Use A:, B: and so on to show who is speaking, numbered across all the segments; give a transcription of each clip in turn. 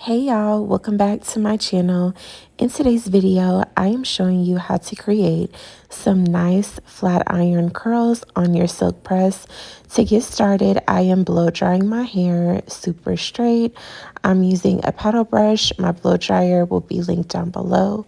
A: Hey y'all, welcome back to my channel. In today's video, I am showing you how to create some nice flat iron curls on your silk press. To get started, I am blow drying my hair super straight. I'm using a paddle brush. My blow dryer will be linked down below.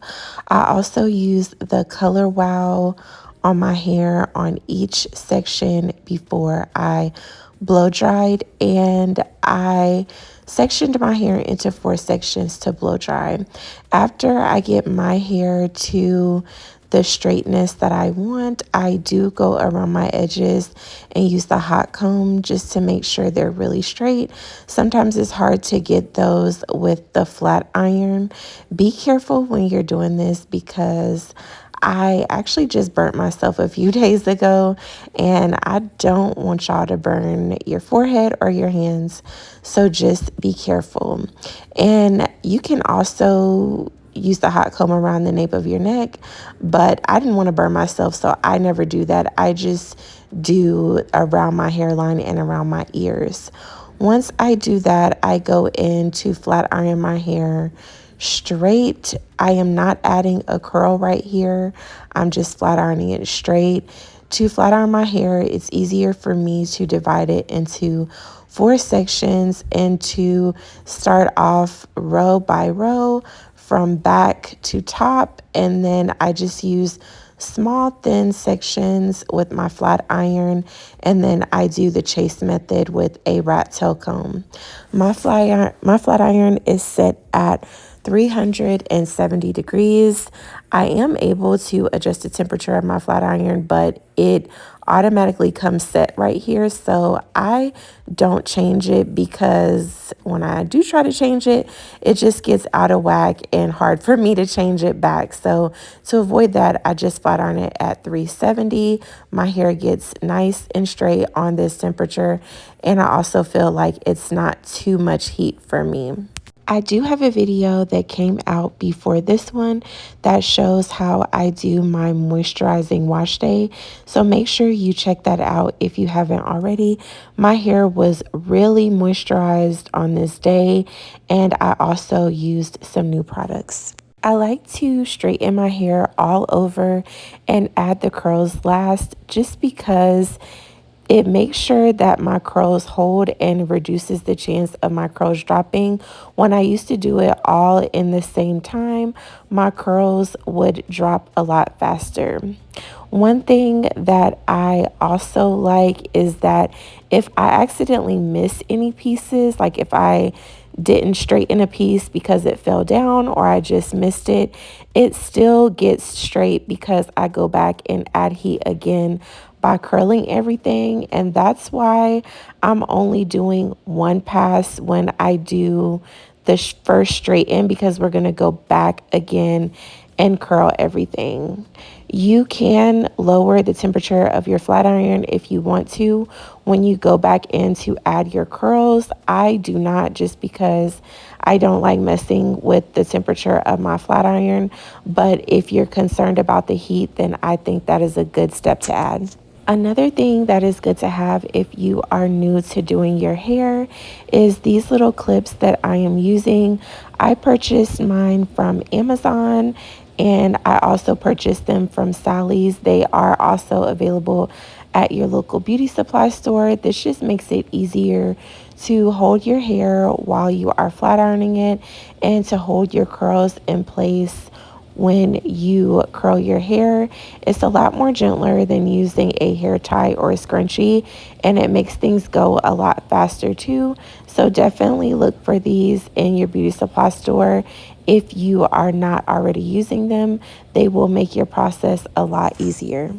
A: I also use the Color Wow on my hair on each section before I blow dried, and I sectioned my hair into 4 sections to blow dry. After I get my hair to the straightness that I want, I do go around my edges and use the hot comb just to make sure they're really straight. Sometimes it's hard to get those with the flat iron. Be careful when you're doing this because I actually just burnt myself a few days ago, and I don't want y'all to burn your forehead or your hands. So just be careful. And you can also use the hot comb around the nape of your neck, but I didn't want to burn myself, so I never do that. I just do around my hairline and around my ears. Once I do that, I go in to flat iron my hair straight. I am not adding a curl right here. I'm just flat ironing it straight. To flat iron my hair, it's easier for me to divide it into 4 sections and to start off row by row from back to top, and then I just use small thin sections with my flat iron, and then I do the chase method with a rat tail comb. My flat iron is set at 370 degrees. I am able to adjust the temperature of my flat iron, but it automatically comes set right here, so I don't change it because when I do try to change it, it just gets out of whack and hard for me to change it back. So to avoid that, I just flat iron it at 370. My hair gets nice and straight on this temperature, and I also feel like it's not too much heat for me. I do have a video that came out before this one that shows how I do my moisturizing wash day. So make sure you check that out if you haven't already. My hair was really moisturized on this day, and I also used some new products. I like to straighten my hair all over and add the curls last just because it makes sure that my curls hold and reduces the chance of my curls dropping. When I used to do it all in the same time, my curls would drop a lot faster. One thing that I also like is that if I accidentally miss any pieces, like if I didn't straighten a piece because it fell down or I just missed it, it still gets straight because I go back and add heat again by curling everything. And that's why I'm only doing one pass when I do the first straighten, because we're going to go back again and curl everything. You can lower the temperature of your flat iron if you want to when you go back in to add your curls. I do not, just because I don't like messing with the temperature of my flat iron. But if you're concerned about the heat, then I think that is a good step to add. Another thing that is good to have if you are new to doing your hair is these little clips that I am using. I purchased mine from Amazon, and I also purchased them from Sally's. They are also available at your local beauty supply store. This just makes it easier to hold your hair while you are flat ironing it and to hold your curls in place when you curl your hair. It's a lot more gentler than using a hair tie or a scrunchie, and it makes things go a lot faster too. So definitely look for these in your beauty supply store. If you are not already using them, they will make your process a lot easier.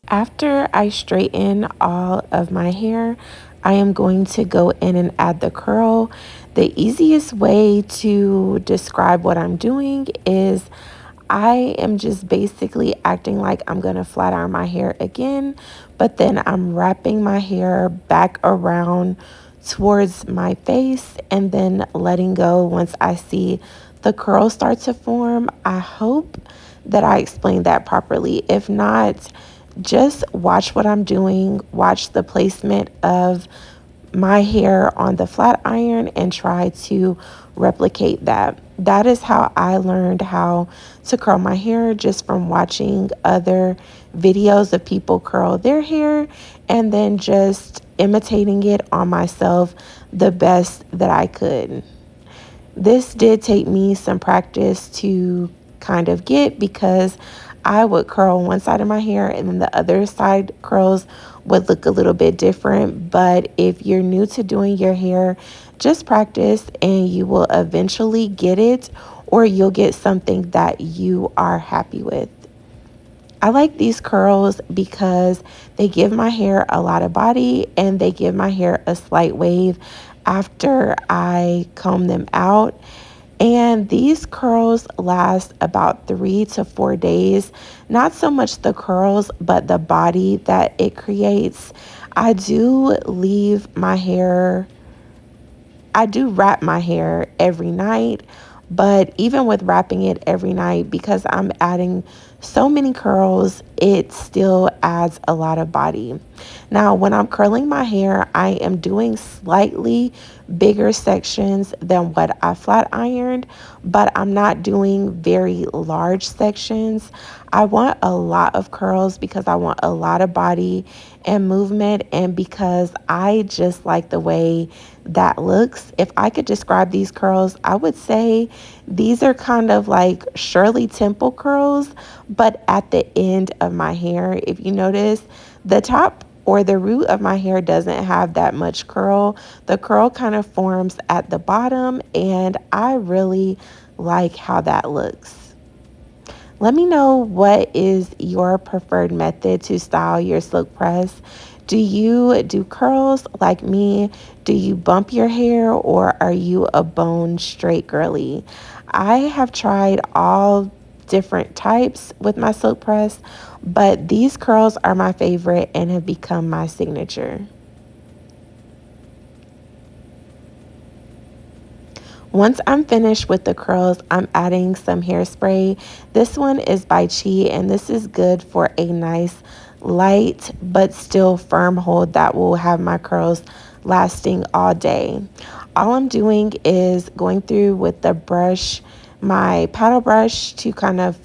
A: After I straighten all of my hair, I am going to go in and add the curl. The easiest way to describe what I'm doing is I am just basically acting like I'm going to flat iron my hair again, but then I'm wrapping my hair back around towards my face and then letting go once I see the curls start to form. I hope that I explained that properly. If not, just watch what I'm doing, watch the placement of my hair on the flat iron and try to replicate that. That is how I learned how to curl my hair, just from watching other videos of people curl their hair and then just imitating it on myself the best that I could. This did take me some practice to kind of get, because I would curl one side of my hair and then the other side curls would look a little bit different. But if you're new to doing your hair, just practice and you will eventually get it, or you'll get something that you are happy with. I like these curls because they give my hair a lot of body and they give my hair a slight wave after I comb them out. And these curls last about 3 to 4 days. Not so much the curls, but the body that it creates. I do leave my hair I do wrap my hair every night, but even with wrapping it every night, because I'm adding so many curls, it still adds a lot of body. Now, when I'm curling my hair, I am doing slightly bigger sections than what I flat ironed, but I'm not doing very large sections. I want a lot of curls because I want a lot of body and movement, and because I just like the way that looks. If I could describe these curls, I would say these are kind of like Shirley Temple curls, but at the end of my hair. If you notice, the top or the root of my hair doesn't have that much curl. The curl kind of forms at the bottom, and I really like how that looks. Let me know, what is your preferred method to style your silk press? Do you do curls like me? Do you bump your hair, or are you a bone straight girly? I have tried all different types with my silk press, but these curls are my favorite and have become my signature. Once I'm finished with the curls, I'm adding some hairspray. This one is by Chi, and this is good for a nice, light, but still firm hold that will have my curls lasting all day. All I'm doing is going through with the brush, my paddle brush, to kind of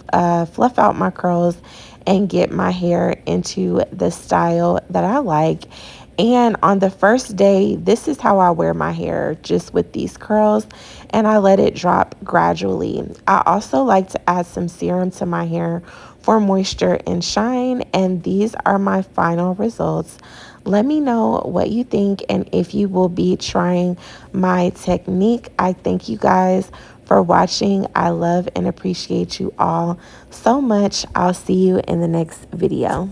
A: fluff out my curls and get my hair into the style that I like. And on the first day, this is how I wear my hair, just with these curls, and I let it drop gradually. I also like to add some serum to my hair for moisture and shine, and these are my final results. Let me know what you think and if you will be trying my technique. I thank you guys for watching. I love and appreciate you all so much. I'll see you in the next video.